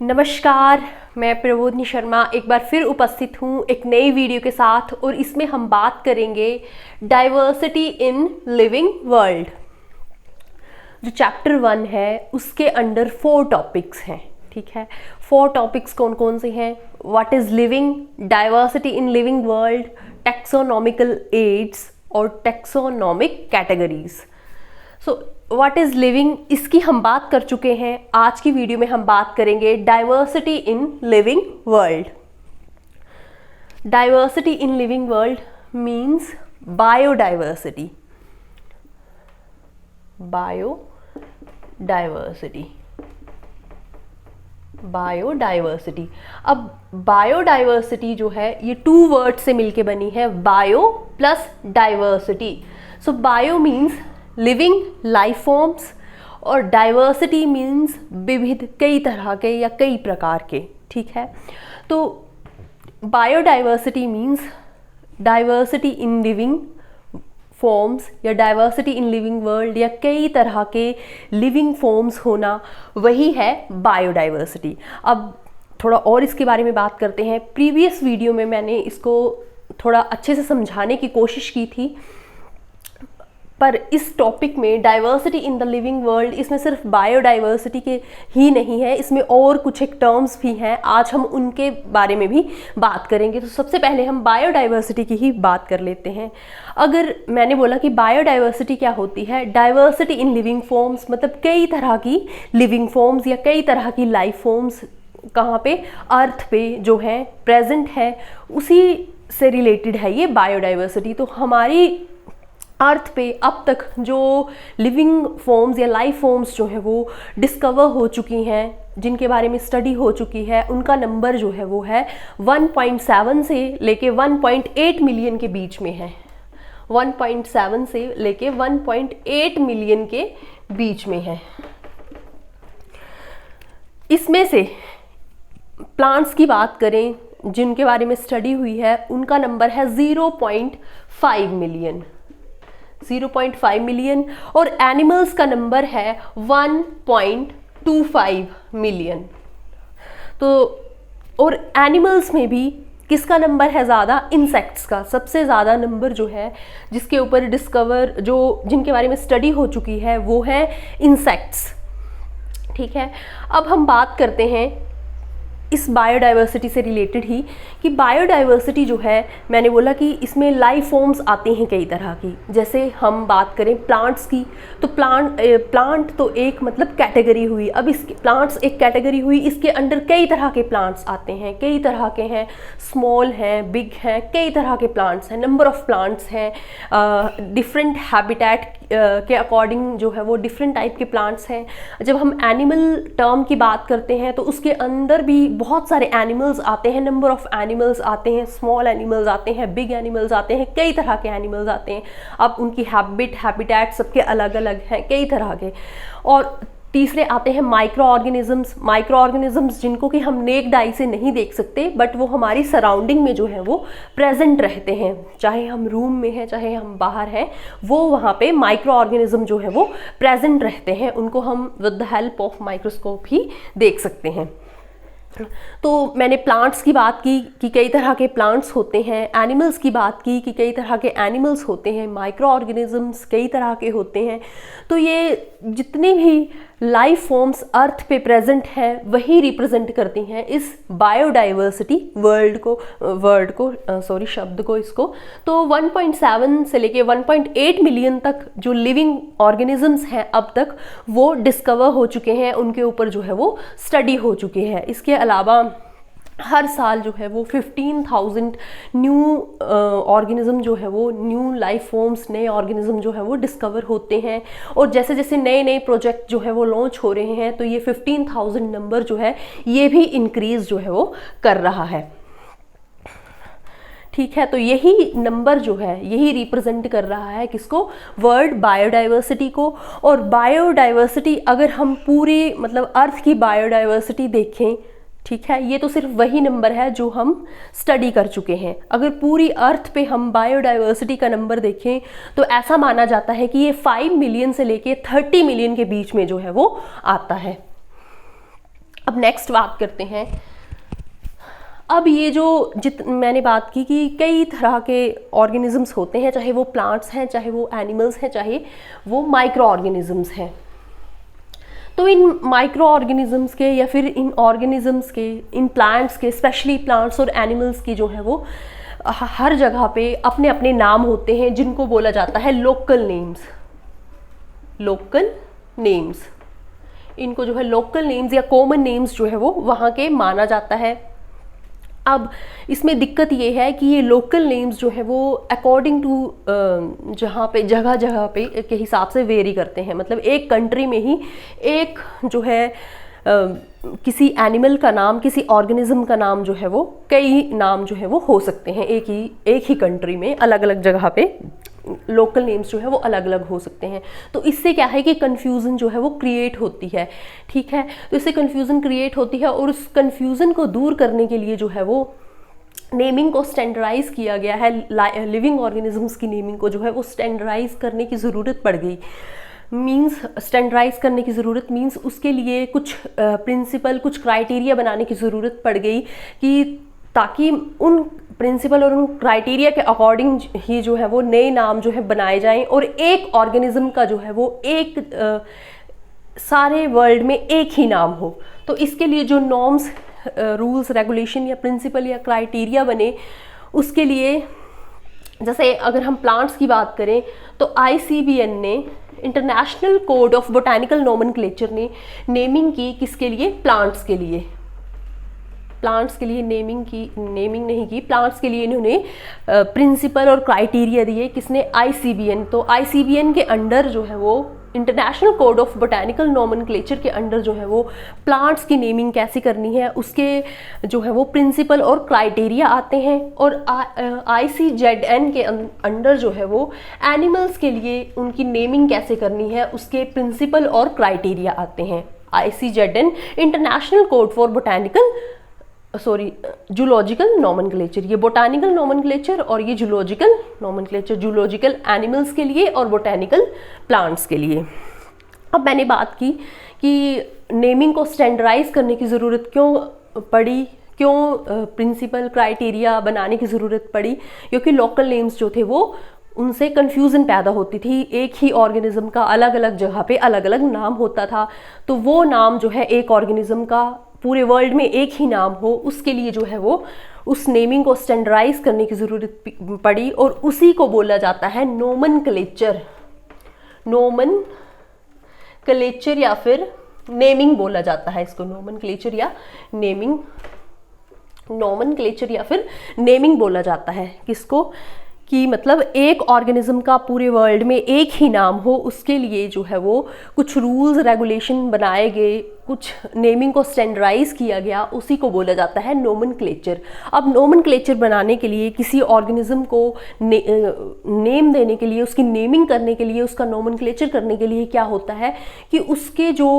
नमस्कार, मैं प्रबोधिनी शर्मा एक बार फिर उपस्थित हूँ एक नई वीडियो के साथ और इसमें हम बात करेंगे डाइवर्सिटी इन लिविंग वर्ल्ड। जो चैप्टर 1 है उसके अंडर 4 टॉपिक्स हैं। ठीक है, 4 टॉपिक्स कौन कौन से हैं? What is living, diversity in living world, taxonomical aids और taxonomic categories. So what is living, इसकी हम बात कर चुके हैं। आज की वीडियो में हम बात करेंगे diversity in living world. Diversity in living world means biodiversity. Biodiversity. अब बायोडाइवर्सिटी जो है ये 2 वर्ड से मिलके बनी है, bio plus diversity. So bio means living life forms और डाइवर्सिटी मीन्स विविध, कई तरह के या कई प्रकार के। ठीक है, तो biodiversity means diversity in living forms या डाइवर्सिटी इन लिविंग वर्ल्ड या कई तरह के लिविंग फॉर्म्स होना, वही है बायोडाइवर्सिटी। अब थोड़ा और इसके बारे में बात करते हैं। प्रीवियस वीडियो में मैंने इसको थोड़ा अच्छे से समझाने की कोशिश की थी, पर इस टॉपिक में diversity in the living world, इसमें सिर्फ बायोडाइवर्सिटी के ही नहीं है, इसमें और कुछ एक टर्म्स भी हैं। आज हम उनके बारे में भी बात करेंगे। तो सबसे पहले हम बायोडाइवर्सिटी की ही बात कर लेते हैं। अगर मैंने बोला कि बायोडाइवर्सिटी क्या होती है, डाइवर्सिटी इन लिविंग फॉर्म्स मतलब कई तरह की लिविंग फॉर्म्स या कई तरह की लाइफ फॉर्म्स कहाँ पे, अर्थ पे जो है, प्रेजेंट है, उसी से रिलेटेड है ये बायोडाइवर्सिटी। तो हमारी अर्थ पे अब तक जो लिविंग फॉर्म्स या लाइफ फॉर्म्स जो है वो डिस्कवर हो चुकी हैं, जिनके बारे में स्टडी हो चुकी है, उनका नंबर जो है वो है 1.7 से लेके 1.8 मिलियन के बीच में है। 1.7 से लेके 1.8 मिलियन के बीच में है। इसमें से प्लांट्स की बात करें जिनके बारे में स्टडी हुई है, उनका नंबर है 0.5 मिलियन। 0.5 मिलियन। और एनिमल्स का नंबर है 1.25 मिलियन। तो और एनिमल्स में भी किसका नंबर है ज़्यादा? इंसेक्ट्स का सबसे ज़्यादा नंबर जो है, जिसके ऊपर डिस्कवर जिनके बारे में स्टडी हो चुकी है, वो है इंसेक्ट्स। ठीक है, अब हम बात करते हैं इस बायोडाइवर्सिटी से रिलेटेड ही कि बायोडाइवर्सिटी जो है, मैंने बोला कि इसमें लाइफ फॉर्म्स आती हैं कई तरह की। जैसे हम बात करें प्लांट्स की, तो प्लांट तो एक मतलब कैटेगरी हुई। अब इसके प्लांट्स एक कैटेगरी हुई, इसके अंडर कई तरह के प्लांट्स आते हैं, कई तरह के हैं, स्मॉल हैं, बिग हैं, कई तरह के प्लांट्स हैं, नंबर ऑफ प्लांट्स हैं, डिफरेंट हैबिटेट के अकॉर्डिंग जो है वो डिफरेंट टाइप के प्लांट्स हैं। जब हम एनिमल टर्म की बात करते हैं तो उसके अंदर भी बहुत सारे एनिमल्स आते हैं, नंबर ऑफ एनिमल्स आते हैं, स्मॉल एनिमल्स आते हैं, बिग एनिमल्स आते हैं, कई तरह के एनिमल्स आते हैं। अब उनकी हैबिटेट सबके अलग अलग हैं, कई तरह के। और तीसरे आते हैं माइक्रो ऑर्गेनिजम्स जिनको कि हम नेक्ड आई से नहीं देख सकते, बट वो हमारी सराउंडिंग में जो है वो प्रेजेंट रहते हैं। चाहे हम रूम में हैं, चाहे हम बाहर हैं, वो वहाँ पे माइक्रो ऑर्गेनिज्म जो है वो प्रेजेंट रहते हैं। उनको हम with the help of microscope ही देख सकते हैं। तो मैंने प्लांट्स की बात की कि कई तरह के प्लांट्स होते हैं, एनिमल्स की बात की कि कई तरह के एनिमल्स होते हैं, माइक्रो ऑर्गेनिजम्स कई तरह के होते हैं। तो ये जितनी भी लाइफ फॉर्म्स अर्थ पे प्रेजेंट हैं, वही रिप्रेजेंट करती हैं इस बायोडाइवर्सिटी शब्द को इसको। तो 1.7 से लेके 1.8 मिलियन तक जो लिविंग ऑर्गेनिजम्स हैं अब तक, वो डिस्कवर हो चुके हैं, उनके ऊपर जो है वो स्टडी हो चुके हैं। इसके अलावा हर साल जो है वो 15,000 न्यू ऑर्गेनिज्म जो है वो, न्यू लाइफ फॉर्म्स, नए ऑर्गेनिज्म जो है वो डिस्कवर होते हैं। और जैसे जैसे नए नए प्रोजेक्ट जो है वो लॉन्च हो रहे हैं, तो ये 15,000 नंबर जो है ये भी इंक्रीज जो है वो कर रहा है। ठीक है, तो यही नंबर जो है यही रिप्रेजेंट कर रहा है किसको? वर्ल्ड बायोडाइवर्सिटी को। और बायोडाइवर्सिटी अगर हम पूरी मतलब अर्थ की बायोडाइवर्सिटी देखें, ठीक है, ये तो सिर्फ वही नंबर है जो हम स्टडी कर चुके हैं। अगर पूरी अर्थ पे हम बायोडाइवर्सिटी का नंबर देखें तो ऐसा माना जाता है कि ये 5 मिलियन से लेके 30 मिलियन के बीच में जो है वो आता है। अब नेक्स्ट बात करते हैं। अब ये जो मैंने बात की कि कई तरह के ऑर्गेनिजम्स होते हैं, चाहे वो प्लांट्स हैं, चाहे वो एनिमल्स हैं, चाहे वो माइक्रो ऑर्गेनिजम्स हैं। तो इन माइक्रो ऑर्गेनिजम्स के या फिर इन ऑर्गेनिजम्स के, इन प्लांट्स के, स्पेशली प्लांट्स और एनिमल्स की जो है वो हर जगह पे अपने अपने नाम होते हैं जिनको बोला जाता है लोकल नेम्स। लोकल नेम्स, इनको जो है लोकल नेम्स या कॉमन नेम्स जो है वो वहाँ के माना जाता है। अब इसमें दिक्कत ये है कि ये लोकल नेम्स जो है वो अकॉर्डिंग टू जहाँ पे जगह जगह पे के हिसाब से वेरी करते हैं। मतलब एक कंट्री में ही एक जो है किसी एनिमल का नाम, किसी ऑर्गेनिज्म का नाम जो है वो, कई नाम जो है वो हो सकते हैं एक ही कंट्री में, अलग अलग जगह पे लोकल नेम्स जो है वो अलग अलग हो सकते हैं। तो इससे क्या है कि कन्फ्यूज़न जो है वो क्रिएट होती है। ठीक है, तो इससे कन्फ्यूज़न क्रिएट होती है और उस कन्फ्यूज़न को दूर करने के लिए जो है वो नेमिंग को स्टैंडर्डाइज किया गया है। लिविंग ऑर्गेनिजम्स की नेमिंग को जो है वो स्टैंडर्डाइज करने की ज़रूरत पड़ गई। मीन्स स्टैंडर्डाइज करने की ज़रूरत मीन्स उसके लिए कुछ प्रिंसिपल, कुछ क्राइटेरिया बनाने की ज़रूरत पड़ गई कि ताकि उन प्रिंसिपल और उन क्राइटेरिया के अकॉर्डिंग ही जो है वो नए नाम जो है बनाए जाएं और एक ऑर्गेनिज्म का जो है वो एक सारे वर्ल्ड में एक ही नाम हो। तो इसके लिए जो नॉर्म्स, रूल्स, रेगुलेशन या प्रिंसिपल या क्राइटेरिया बने, उसके लिए जैसे अगर हम प्लांट्स की बात करें तो ICBN ने, international code of botanical nomenclature ने नेमिंग की किसके लिए? प्लांट्स के लिए। प्लांट्स के लिए नेमिंग नहीं की, प्लांट्स के लिए इन्होंने प्रिंसिपल और क्राइटेरिया दिए। किसने? ICBN। तो ICBN के अंडर जो है वो, international code of botanical nomenclature के अंडर जो है वो प्लांट्स की नेमिंग कैसे करनी है उसके जो है वो प्रिंसिपल और क्राइटेरिया आते हैं। और ICZN के अंडर जो है वो एनिमल्स के लिए उनकी नेमिंग कैसे करनी है उसके प्रिंसिपल और क्राइटेरिया आते हैं। ICZN, international code for zoological nomenclature. ये बोटानिकल नोमेनक्लेचर और ये जूलॉजिकल नोमेनक्लेचर, जूलॉजिकल एनिमल्स के लिए और बोटानिकल प्लांट्स के लिए। अब मैंने बात की कि नेमिंग को स्टैंडर्डाइज करने की ज़रूरत क्यों पड़ी, क्यों प्रिंसिपल क्राइटेरिया बनाने की ज़रूरत पड़ी, क्योंकि लोकल नेम्स जो थे वो उनसे कन्फ्यूज़न पैदा होती थी। एक ही ऑर्गेनिज्म का अलग अलग जगह पे अलग अलग नाम होता था, तो वो नाम जो है एक ऑर्गेनिज्म का पूरे वर्ल्ड में एक ही नाम हो, उसके लिए जो है वो उस नेमिंग को स्टैंडर्डाइज करने की ज़रूरत पड़ी और उसी को बोला जाता है नोमेनक्लेचर। नोमेनक्लेचर या फिर नेमिंग बोला जाता है इसको, नोमेनक्लेचर या नेमिंग, नोमेनक्लेचर या फिर नेमिंग बोला जाता है। किसको? कि मतलब एक ऑर्गेनिज्म का पूरे वर्ल्ड में एक ही नाम हो, उसके लिए जो है वो कुछ रूल्स रेगुलेशन बनाए गए, कुछ नेमिंग को स्टैंडर्डाइज किया गया, उसी को बोला जाता है नोमेनक्लेचर। अब नोमेनक्लेचर बनाने के लिए, किसी ऑर्गेनिज्म को नेम देने के लिए, उसकी नेमिंग करने के लिए, उसका नोमेनक्लेचर करने के लिए क्या होता है कि उसके जो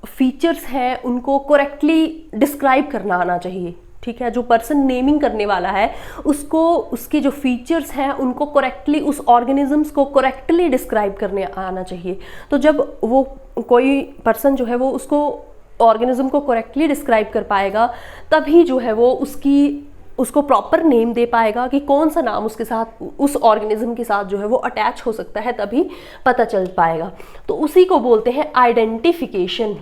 फीचर्स हैं उनको करेक्टली डिस्क्राइब करना आना चाहिए। ठीक है, जो पर्सन नेमिंग करने वाला है उसको उसके जो फीचर्स हैं उनको करेक्टली, उस ऑर्गेनिजम्स को करेक्टली डिस्क्राइब करने आना चाहिए। तो जब वो कोई पर्सन जो है वो उसको ऑर्गेनिज्म को करेक्टली डिस्क्राइब कर पाएगा, तभी जो है वो उसको प्रॉपर नेम दे पाएगा कि कौन सा नाम उसके साथ, उस ऑर्गेनिज्म के साथ जो है वो अटैच हो सकता है, तभी पता चल पाएगा। तो उसी को बोलते हैं आइडेंटिफिकेशन।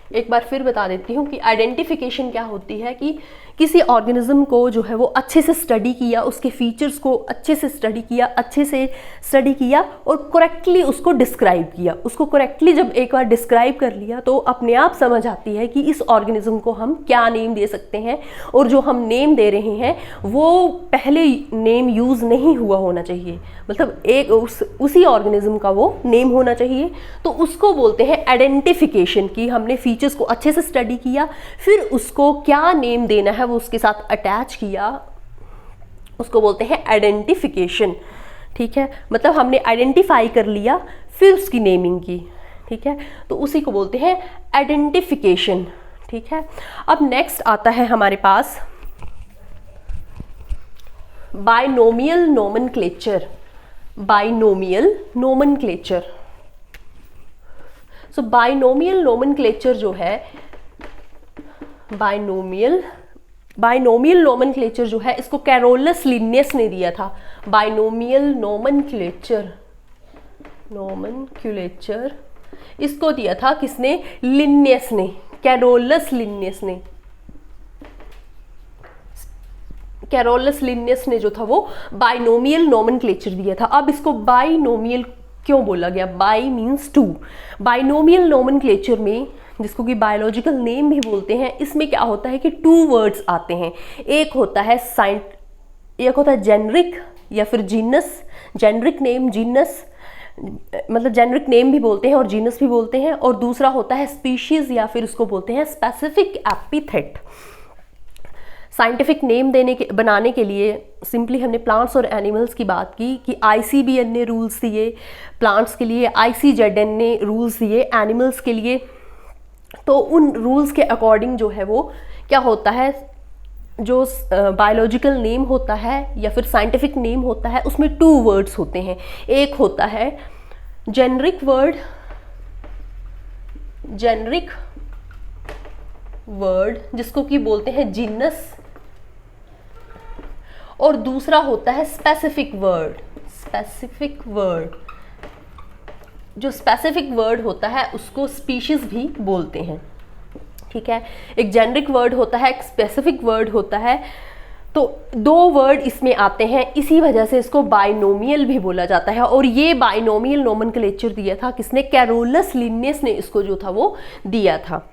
एक बार फिर बता देती हूँ कि आइडेंटिफिकेशन क्या होती है कि किसी ऑर्गेनिज्म को जो है वो अच्छे से स्टडी किया, उसके फीचर्स को अच्छे से स्टडी किया और करेक्टली उसको डिस्क्राइब किया। उसको करेक्टली जब एक बार डिस्क्राइब कर लिया तो अपने आप समझ आती है कि इस ऑर्गेनिज्म को हम क्या नेम दे सकते हैं, और जो हम नेम दे रहे हैं वो पहले नेम यूज़ नहीं हुआ होना चाहिए, मतलब एक उसी ऑर्गेनिज्म का वो नेम होना चाहिए। तो उसको बोलते हैं आइडेंटिफिकेशन, कि हमने फीचर्स को अच्छे से स्टडी किया, फिर उसको क्या नेम देना है वो उसके साथ अटैच किया, उसको बोलते हैं आइडेंटिफिकेशन। ठीक है, मतलब हमने आइडेंटिफाई कर लिया फिर उसकी नेमिंग की। ठीक है, तो उसी को बोलते हैं आइडेंटिफिकेशन। ठीक है, अब नेक्स्ट आता है हमारे पास binomial nomenclature. Binomial nomenclature. So binomial nomenclature जो है बाइनोमियल नोमेनक्लेचर जो है इसको कैरोलस लिन्नियस ने दिया था। बाइनोमियल नोमेनक्लेचर इसको दिया था किसने? लिन्नियस ने, कैरोलस लिन्नियस ने। कैरोलस लिन्नियस ने जो था वो बाइनोमियल नोमेनक्लेचर दिया था। अब इसको बाइनोमियल क्यों बोला गया? Bi means two. Binomial nomenclature में, जिसको कि बायोलॉजिकल नेम भी बोलते हैं, इसमें क्या होता है कि टू वर्ड्स आते हैं। एक होता है जेनरिक या फिर जीनस। जेनरिक नेम, जीनस मतलब जेनरिक नेम भी बोलते हैं और जीनस भी बोलते हैं। और दूसरा होता है स्पीशीज या फिर उसको बोलते हैं स्पेसिफिक एपिथेट। साइंटिफिक नेम बनाने के लिए सिंपली हमने प्लांट्स और एनिमल्स की बात की कि ICBN ने रूल्स दिए, प्लांट्स के लिए ICZN ने रूल्स दिए, एनिमल्स के लिए। तो उन रूल्स के अकॉर्डिंग जो है वो क्या होता है, जो बायोलॉजिकल नेम होता है या फिर साइंटिफिक नेम होता है उसमें टू वर्ड्स होते हैं। एक होता है जेनरिक वर्ड जिसको कि बोलते हैं जीनस, और दूसरा होता है स्पेसिफिक वर्ड। जो स्पेसिफिक वर्ड होता है उसको स्पीशीज भी बोलते हैं। ठीक है, एक जेनरिक वर्ड होता है, एक स्पेसिफिक वर्ड होता है। तो दो वर्ड इसमें आते हैं, इसी वजह से इसको बाइनोमियल भी बोला जाता है। और ये बाइनोमियल नोमेनक्लेचर दिया था किसने? कैरोलस लिन्नियस ने इसको जो था वो दिया था।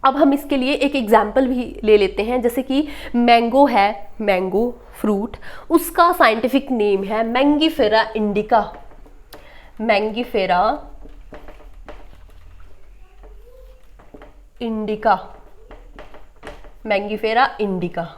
अब हम इसके लिए एक एग्जाम्पल भी ले लेते हैं। जैसे कि मैंगो है, मैंगो फ्रूट, उसका साइंटिफिक नेम है मैंगीफेरा इंडिका। Mangifera indica.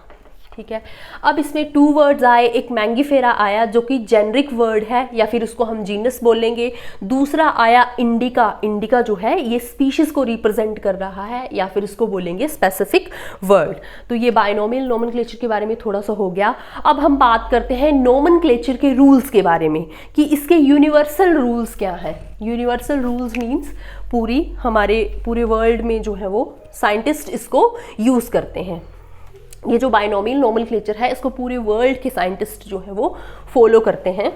ठीक है, अब इसमें टू वर्ड्स आए। एक मैंगीफेरा आया जो कि जेनरिक वर्ड है या फिर उसको हम जीनस बोलेंगे। दूसरा आया इंडिका जो है ये स्पीशीज को रिप्रेजेंट कर रहा है या फिर इसको बोलेंगे स्पेसिफिक वर्ड। तो ये बाइनोमियल नोमेनक्लेचर के बारे में थोड़ा सा हो गया। अब हम बात करते हैं नोमेनक्लेचर के रूल्स के बारे में कि इसके यूनिवर्सल रूल्स क्या है। यूनिवर्सल रूल्स मीन्स पूरे वर्ल्ड में जो है वो साइंटिस्ट इसको यूज करते हैं। ये जो बाइनोमियल नोमेनक्लेचर है इसको पूरे वर्ल्ड के साइंटिस्ट जो है वो फॉलो करते हैं।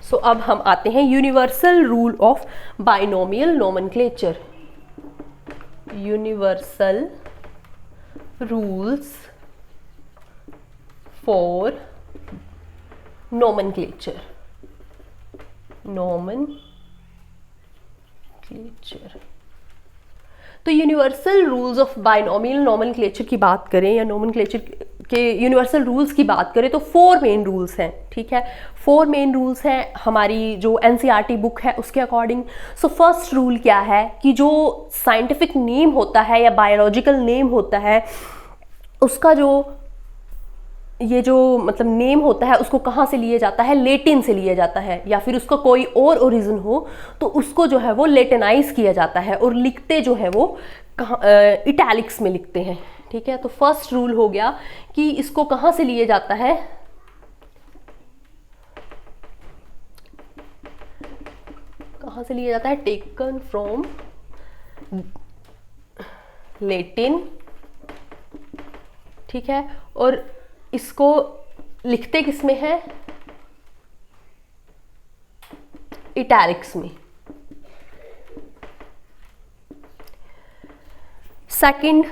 सो अब हम आते हैं universal rule of binomial nomenclature. Universal rules for nomenclature. तो universal rules of binomial nomenclature की बात करें या नोमेनक्लेचर के यूनिवर्सल रूल्स की बात करें तो 4 मेन रूल्स हैं। ठीक है, 4 मेन रूल्स हैं हमारी जो NCERT बुक है उसके अकॉर्डिंग। सो फर्स्ट रूल क्या है कि जो साइंटिफिक नेम होता है या बायोलॉजिकल नेम होता है उसका ये जो मतलब नेम होता है उसको कहाँ से लिया जाता है? लेटिन से लिया जाता है, या फिर उसका कोई और ओरिजिन हो तो उसको जो है वो लेटिनाइज किया जाता है और लिखते जो है वो इटैलिक्स में लिखते हैं। ठीक है, तो फर्स्ट रूल हो गया कि इसको कहाँ से लिया जाता है? Taken from Latin. ठीक है, और इसको लिखते किसमें है? इटैलिक्स में। सेकंड,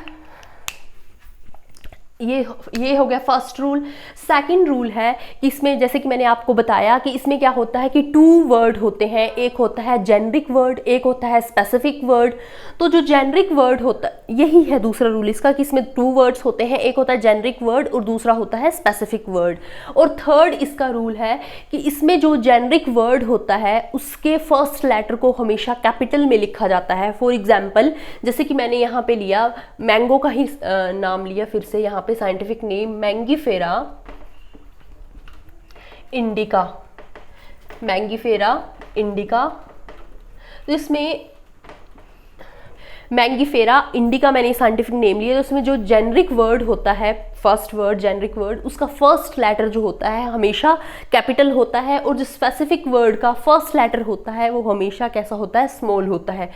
ये हो गया फर्स्ट रूल। सेकंड रूल है कि इसमें जैसे कि मैंने आपको बताया कि इसमें क्या होता है कि 2 वर्ड होते हैं। एक होता है जेनरिक वर्ड, एक होता है स्पेसिफिक वर्ड। तो जो जेनरिक वर्ड होता है, यही है दूसरा रूल इसका कि इसमें 2 वर्ड्स होते हैं। एक होता है जेनरिक वर्ड और दूसरा होता है स्पेसिफिक वर्ड। और थर्ड इसका रूल है कि इसमें जो जेनरिक वर्ड होता है उसके फर्स्ट लेटर को हमेशा कैपिटल में लिखा जाता है। फॉर एग्जाम्पल, जैसे कि मैंने यहाँ पे लिया मैंगो का ही नाम लिया, फिर से यहाँ पे साइंटिफिक नेम मैंगीफेरा इंडिका। तो इसमें मैंगीफेरा इंडिका मैंने साइंटिफिक नेम लिया। तो उसमें जो जेनरिक वर्ड होता है, फर्स्ट वर्ड जेनरिक वर्ड, उसका फर्स्ट लेटर जो होता है हमेशा कैपिटल होता है, और जो स्पेसिफिक वर्ड का फर्स्ट लेटर होता है वो हमेशा कैसा होता है? स्मॉल होता है।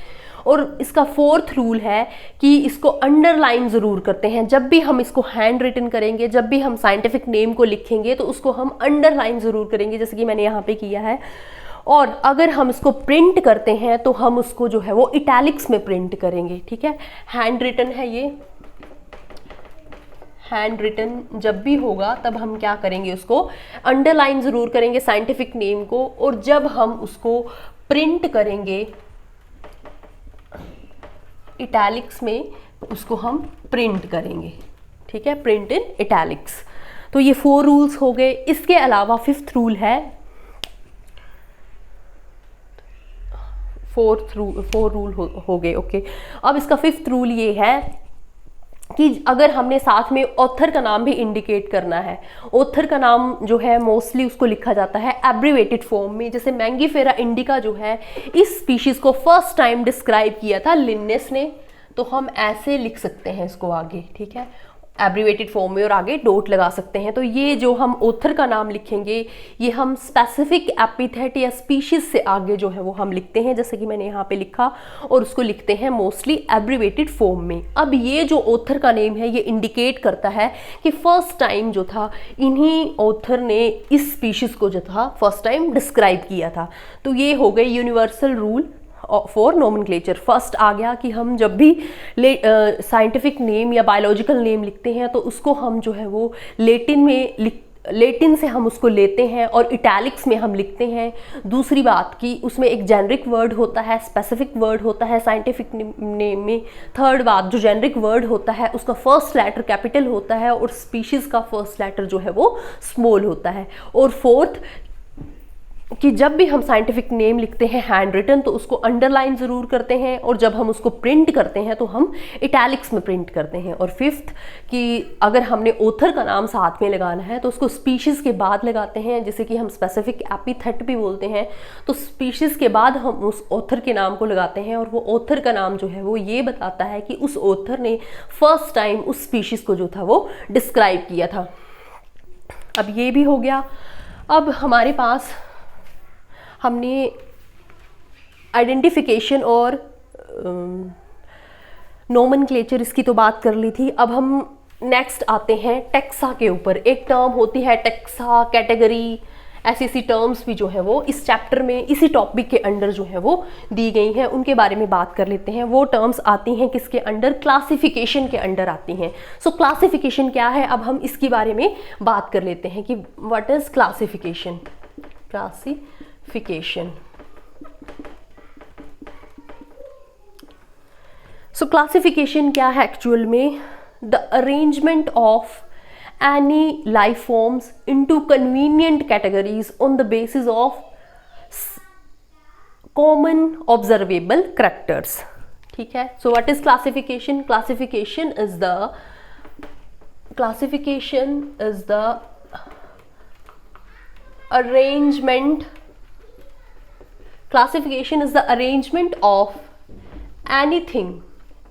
और इसका फोर्थ रूल है कि इसको अंडरलाइन ज़रूर करते हैं। जब भी हम इसको हैंड रिटन करेंगे, जब भी हम साइंटिफिक नेम को लिखेंगे तो उसको हम अंडरलाइन ज़रूर करेंगे, जैसे कि मैंने यहाँ पे किया है। और अगर हम इसको प्रिंट करते हैं तो हम उसको जो है वो इटैलिक्स में प्रिंट करेंगे, ठीक है। हैंड रिटन है ये, हैंड रिटन जब भी होगा तब हम क्या करेंगे, उसको अंडरलाइन ज़रूर करेंगे साइंटिफिक नेम को, और जब हम उसको प्रिंट करेंगे इटैलिक्स में उसको हम प्रिंट करेंगे, ठीक है, प्रिंट इन इटैलिक्स। तो ये 4 रूल्स हो गए। इसके अलावा 5th रूल है, 4 रूल हो गए, ओके। अब इसका 5th रूल ये है कि अगर हमने साथ में ऑथर का नाम भी इंडिकेट करना है, ऑथर का नाम जो है मोस्टली उसको लिखा जाता है एब्रीवेटेड फॉर्म में। जैसे मैंगीफेरा इंडिका जो है, इस स्पीशीज़ को फर्स्ट टाइम डिस्क्राइब किया था लिन्नेस ने, तो हम ऐसे लिख सकते हैं इसको आगे, ठीक है, एब्रीवेटेड फॉर्म में, और आगे डॉट लगा सकते हैं। तो ये जो हम ऑथर का नाम लिखेंगे, ये हम स्पेसिफिक एपिथेट या स्पीशीज से आगे जो है वो हम लिखते हैं, जैसे कि मैंने यहाँ पे लिखा, और उसको लिखते हैं मोस्टली एब्रीवेटेड फॉर्म में। अब ये जो ऑथर का नेम है ये इंडिकेट करता है कि फर्स्ट टाइम जो था इन्हीं ऑथर ने इस स्पीशीज को जो था फर्स्ट टाइम डिस्क्राइब किया था। तो ये हो गए universal rule for nomenclature. First आ गया कि हम जब भी साइंटिफिक नेम या बायोलॉजिकल नेम लिखते हैं तो उसको हम जो है वो लेटिन से हम उसको लेते हैं और इटैलिक्स में हम लिखते हैं। दूसरी बात कि उसमें एक जेनरिक वर्ड होता है, स्पेसिफिक वर्ड होता है साइंटिफिक नेम में। थर्ड बात, जो जेनरिक वर्ड होता है उसका फर्स्ट लेटर कैपिटल होता है और स्पीशीज़ का फर्स्ट लेटर जो है वो स्मॉल होता है। और फोर्थ कि जब भी हम साइंटिफिक नेम लिखते हैं हैंड रिटन तो उसको अंडरलाइन ज़रूर करते हैं, और जब हम उसको प्रिंट करते हैं तो हम इटैलिक्स में प्रिंट करते हैं। और फिफ्थ कि अगर हमने ऑथर का नाम साथ में लगाना है तो उसको स्पीशीज़ के बाद लगाते हैं, जैसे कि हम स्पेसिफिक एपिथेट भी बोलते हैं, तो स्पीशीज़ के बाद हम उस ऑथर के नाम को लगाते हैं, और वो ऑथर का नाम जो है वो ये बताता है कि उस ऑथर ने फर्स्ट टाइम उस स्पीशीज़ को जो था वो डिस्क्राइब किया था। अब ये भी हो गया। अब हमारे पास हमने आइडेंटिफिकेशन और नोमेनक्लेचर इसकी तो बात कर ली थी। अब हम नेक्स्ट आते हैं टेक्सा के ऊपर। एक टर्म होती है टेक्सा, कैटेगरी, ऐसी टर्म्स भी जो है वो इस चैप्टर में इसी टॉपिक के अंडर जो है वो दी गई हैं, उनके बारे में बात कर लेते हैं। वो टर्म्स आती हैं किसके अंडर, क्लासिफिकेशन के अंडर आती हैं। सो क्लासिफिकेशन क्या है, अब हम इसके बारे में बात कर लेते हैं कि what is classification. So classification क्या है एक्चुअल में, the arrangement of any life forms into convenient categories on the basis of common observable characters, ठीक है। so what is classification? classification is the arrangement of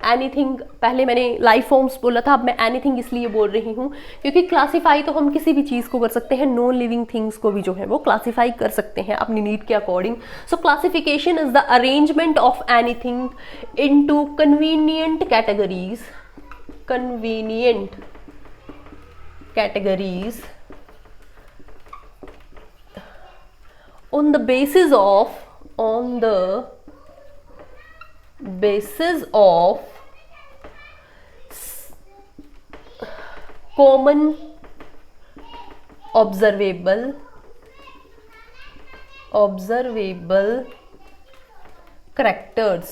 anything, पहले मैंने life forms बोला था, अब मैं एनीथिंग इसलिए बोल रही हूँ क्योंकि क्लासीफाई तो हम किसी भी चीज़ को कर सकते हैं, नॉन लिविंग थिंग्स को भी जो है वो क्लासीफाई कर सकते हैं अपनी नीड के according. So classification is the arrangement of anything into convenient categories on the basis of common observable characters,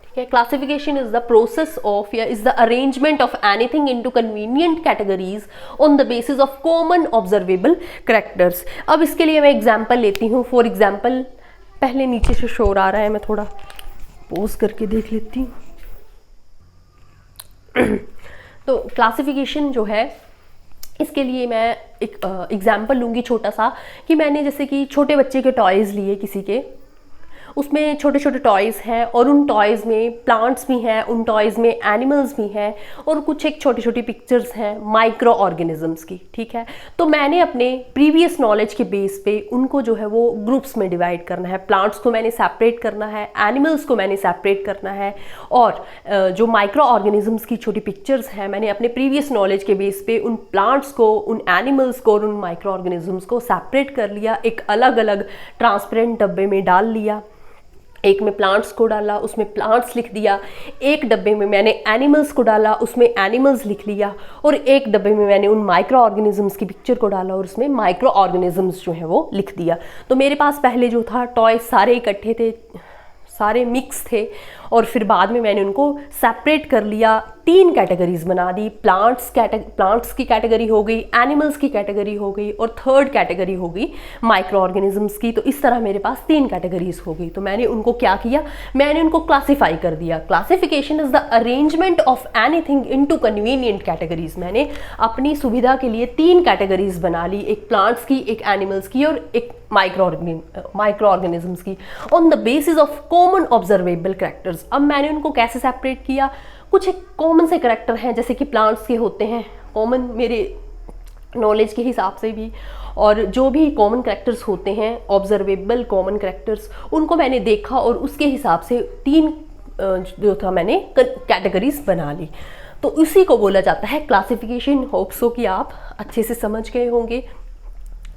ठीक है। Classification is the process of या is the arrangement of anything into convenient categories on the basis of common observable characters. अब इसके लिए मैं example लेती हूँ। For example, पहले नीचे से शोर आ रहा है, मैं थोड़ा पॉज करके देख लेती हूँ। तो क्लासिफिकेशन जो है इसके लिए मैं एक एग्जांपल लूँगी छोटा सा, कि मैंने जैसे कि छोटे बच्चे के टॉयज़ लिए किसी के, उसमें छोटे छोटे टॉयज़ हैं और उन टॉयज़ में प्लांट्स भी हैं, उन टॉयज़ में एनिमल्स भी हैं और कुछ एक छोटी छोटी पिक्चर्स हैं माइक्रो ऑर्गेनिजम्स की, ठीक है। तो मैंने अपने प्रीवियस नॉलेज के बेस पे उनको जो है वो ग्रुप्स में डिवाइड करना है। प्लांट्स को मैंने सेपरेट करना है, एनिमल्स को मैंने सेपरेट करना है और जो माइक्रो ऑर्गेनिजम्स की छोटी पिक्चर्स हैं मैंने अपने प्रीवियस नॉलेज के बेस पे उन प्लांट्स को, उन एनिमल्स को और उन माइक्रो ऑर्गेनिजम्स को सेपरेट कर लिया, एक अलग अलग ट्रांसपेरेंट डब्बे में डाल लिया। एक में प्लांट्स को डाला, उसमें प्लांट्स लिख दिया, एक डब्बे में मैंने एनिमल्स को डाला, उसमें एनिमल्स लिख लिया और एक डब्बे में मैंने उन माइक्रो ऑर्गेनिजम्स की पिक्चर को डाला और उसमें माइक्रो ऑर्गेनिजम्स जो है वो लिख दिया। तो मेरे पास पहले जो था टॉय सारे इकट्ठे थे, सारे मिक्स थे और फिर बाद में मैंने उनको सेपरेट कर लिया, 3 कैटेगरीज बना दी। प्लांट्स की कैटेगरी हो गई, एनिमल्स की कैटेगरी हो गई और थर्ड कैटेगरी हो गई माइक्रो ऑर्गेनिजम्स की। तो इस तरह मेरे पास 3 कैटेगरीज हो गई। तो मैंने उनको क्या किया, मैंने उनको क्लासीफाई कर दिया। Classification is the arrangement of anything into convenient categories. मैंने अपनी सुविधा के लिए 3 कैटेगरीज बना ली, एक प्लांट्स की, एक एनिमल्स की और एक माइक्रो ऑर्गेनिजम्स की, on the basis of common observable characters. अब मैंने उनको कैसे सेपरेट किया, कुछ एक कॉमन से करेक्टर हैं जैसे कि प्लांट्स के होते हैं कॉमन मेरे नॉलेज के हिसाब से भी, और जो भी कॉमन करेक्टर्स होते हैं ऑब्जर्वेबल कॉमन करेक्टर्स, उनको मैंने देखा और उसके हिसाब से 3 जो था मैंने कैटेगरीज बना ली। तो उसी को बोला जाता है क्लासिफिकेशन। होप सो कि आप अच्छे से समझ गए होंगे।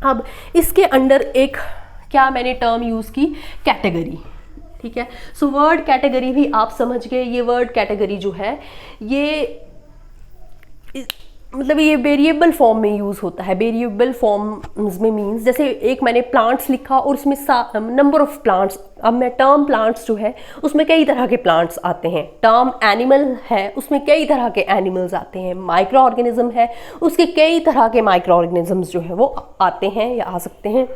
अब इसके अंडर एक क्या मैंने टर्म यूज़ की, कैटेगरी, ठीक है। सो वर्ड कैटेगरी भी आप समझ गए। ये वर्ड कैटेगरी जो है ये मतलब ये वेरिएबल फॉर्म में यूज़ होता है। वेरिएबल फॉर्म्स में मीन्स जैसे एक मैंने प्लांट्स लिखा और उसमें नंबर ऑफ प्लांट्स। अब मैं टर्म प्लांट्स जो है उसमें कई तरह के प्लांट्स आते हैं, टर्म एनिमल है उसमें कई तरह के एनिमल्स आते हैं, माइक्रो ऑर्गेनिज्म है उसके कई तरह के माइक्रो ऑर्गेनिजम्स जो है वो आते हैं या आ सकते हैं।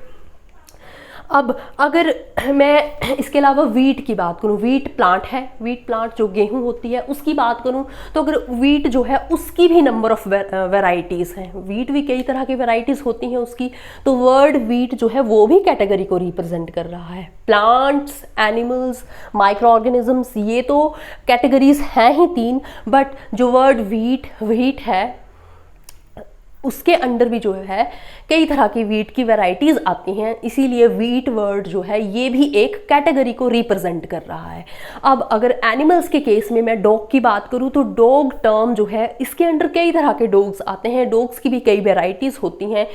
अब अगर मैं इसके अलावा वीट की बात करूं, वीट प्लांट है, वीट प्लांट जो गेहूं होती है उसकी बात करूं तो अगर वीट जो है उसकी भी नंबर ऑफ वेराइटीज़ हैं, वीट भी कई तरह की वेराइटीज़ होती हैं उसकी। तो वर्ड वीट जो है वो भी कैटेगरी को रिप्रेजेंट कर रहा है। प्लांट्स, एनिमल्स, माइक्रो ऑर्गेनिजम्स, ये तो कैटेगरीज हैं ही 3, बट जो वर्ड वीट है उसके अंडर भी जो है कई तरह की वीट की वैरायटीज़ आती हैं, इसीलिए वीट वर्ड जो है ये भी एक कैटेगरी को रिप्रेजेंट कर रहा है। अब अगर एनिमल्स के केस में मैं डॉग की बात करूँ तो डॉग टर्म जो है इसके अंडर कई तरह के डॉग्स आते हैं, डॉग्स की भी कई वैरायटीज़ होती हैं।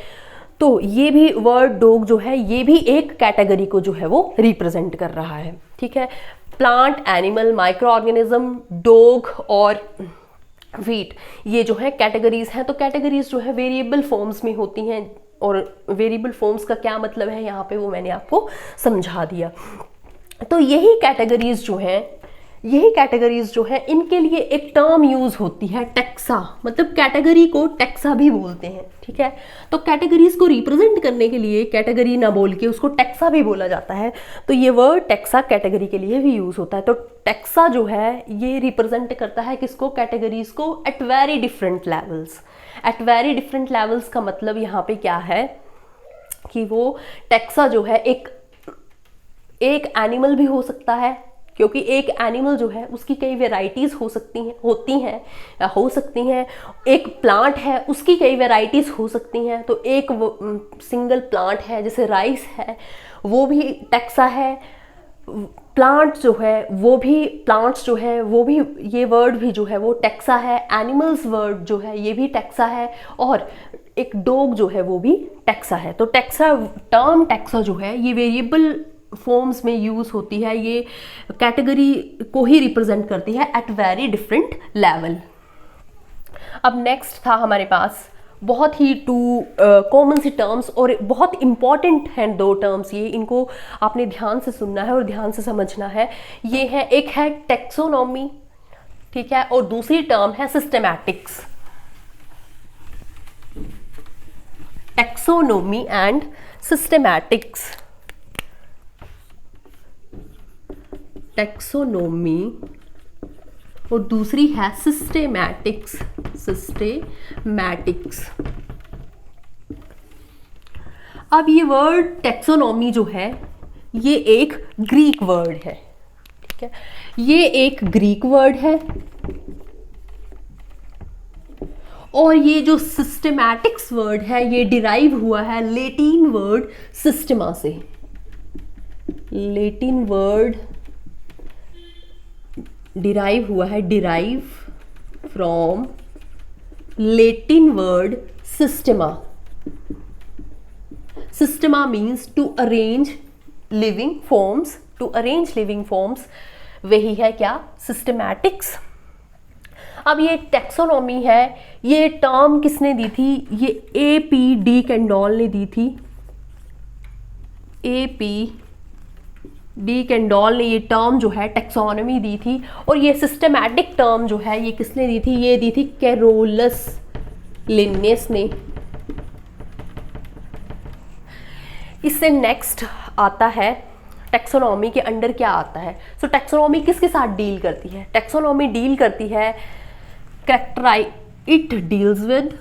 तो ये भी वर्ड डॉग जो है ये भी एक कैटेगरी को जो है वो रिप्रेजेंट कर रहा है, ठीक है। Plant, animal, micro organism, dog और वीट, ये जो है कैटेगरीज हैं। तो कैटेगरीज जो है वेरिएबल फॉर्म्स में होती हैं और वेरिएबल फॉर्म्स का क्या मतलब है यहाँ पे वो मैंने आपको समझा दिया। तो यही कैटेगरीज जो है इनके लिए एक टर्म यूज होती है टैक्सा, मतलब कैटेगरी को टैक्सा भी बोलते हैं, ठीक है। तो कैटेगरीज को रिप्रेजेंट करने के लिए कैटेगरी ना बोल के उसको टैक्सा भी बोला जाता है। तो ये वर्ड टैक्सा कैटेगरी के लिए भी यूज होता है। तो टैक्सा जो है ये रिप्रेजेंट करता है किसको, कैटेगरीज को at very different levels. At very different levels का मतलब यहाँ पे क्या है कि वो टैक्सा जो है एक एनिमल भी हो सकता है, क्योंकि एक एनिमल जो है उसकी कई वेराइटीज़ हो सकती हैं। एक प्लांट है उसकी कई वेराइटीज़ हो सकती हैं। तो एक सिंगल प्लांट है जैसे राइस है वो भी टैक्सा है। प्लांट्स जो है वो भी ये वर्ड भी जो है वो टैक्सा है। एनिमल्स वर्ड जो है ये भी टैक्सा है और एक डॉग जो है वो भी टैक्सा है। तो टर्म टैक्सा जो है ये वेरिएबल फॉर्म्स में यूज होती है, ये कैटेगरी को ही रिप्रेजेंट करती है एट वेरी डिफरेंट लेवल। अब नेक्स्ट था हमारे पास बहुत ही 2 कॉमन सी टर्म्स और बहुत इंपॉर्टेंट हैं 2 टर्म्स, ये इनको आपने ध्यान से सुनना है और ध्यान से समझना है। ये है, एक है टैक्सोनॉमी, ठीक है, और दूसरी टर्म है systematics. Taxonomy and systematics. Taxonomy और दूसरी है सिस्टेमैटिक्स। अब ये वर्ड टैक्सोनॉमी जो है ये एक ग्रीक वर्ड है, ठीक है, ये एक ग्रीक वर्ड है। और ये जो सिस्टमैटिक्स वर्ड है ये डिराइव हुआ है लैटिन वर्ड सिस्टमा से। लैटिन वर्ड डिराइव हुआ है, derive from Latin word systema. Systema means to arrange living forms, to arrange living forms, वही है क्या, सिस्टमैटिक्स। अब ये टैक्सोनॉमी है, ये टर्म किसने दी थी, ये AP डी कैंडोल ने दी थी। AP डी कैंडोल ने ये टर्म जो है टैक्सोनॉमी दी थी। और ये सिस्टमैटिक टर्म जो है ये किसने दी थी, ये दी थी कैरोलस लिन्नेस ने। इससे नेक्स्ट आता है टैक्सोनॉमी के अंडर क्या आता है। सो टैक्सोनॉमी किसके साथ डील करती है, टैक्सोनॉमी डील करती है इट डील्स विद,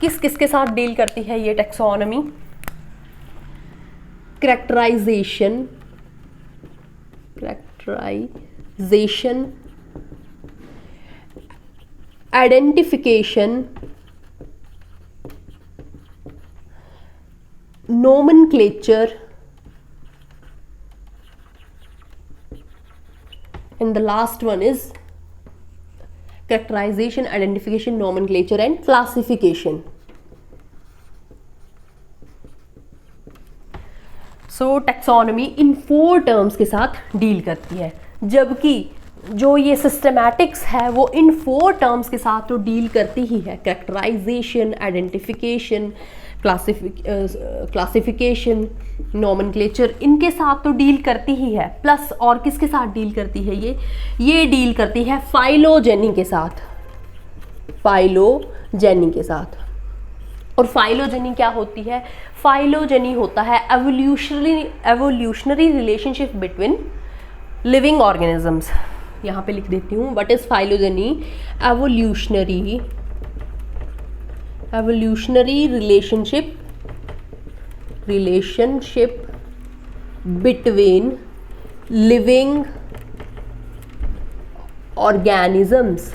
किसके साथ डील करती है ये taxonomy, characterization, identification, nomenclature, and the last one is characterization, identification, nomenclature and classification. So taxonomy in 4 terms के साथ डील करती है, जबकि जो ये सिस्टमैटिक्स है वो इन 4 टर्म्स के साथ तो डील करती ही है, कैरेक्टराइजेशन, आइडेंटिफिकेशन, क्लासिफिकेशन, नॉमेनक्लेचर, इनके साथ तो डील करती ही है। प्लस और किसके साथ डील करती है ये डील करती है फाइलोजेनी के साथ, फाइलोजेनी के साथ। और फाइलोजेनी क्या होती है, फाइलोजेनी होता है evolutionary relationship between living organisms. यहाँ पे लिख देती हूँ, what is phylogeny, evolutionary relationship between living organisms.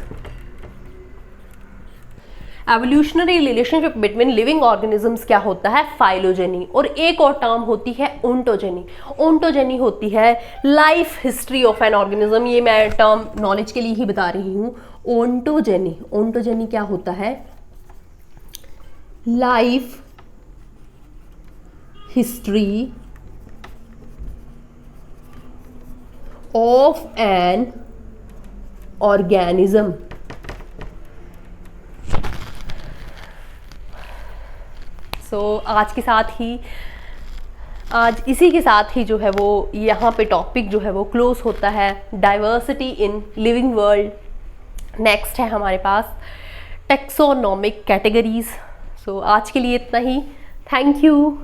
Evolutionary relationship between living organisms क्या होता है, फाइलोजेनी। और एक और टर्म होती है ओंटोजेनी। ओंटोजेनी होती है life history of an organism. ये मैं टर्म नॉलेज के लिए ही बता रही हूँ। ओंटोजेनी, ओंटोजेनी क्या होता है, life history of an organism. आज इसी के साथ ही जो है वो यहाँ पे टॉपिक जो है वो क्लोज होता है, diversity in living world. Next है हमारे पास टैक्सोनॉमिक कैटेगरीज। आज के लिए इतना ही। Thank you.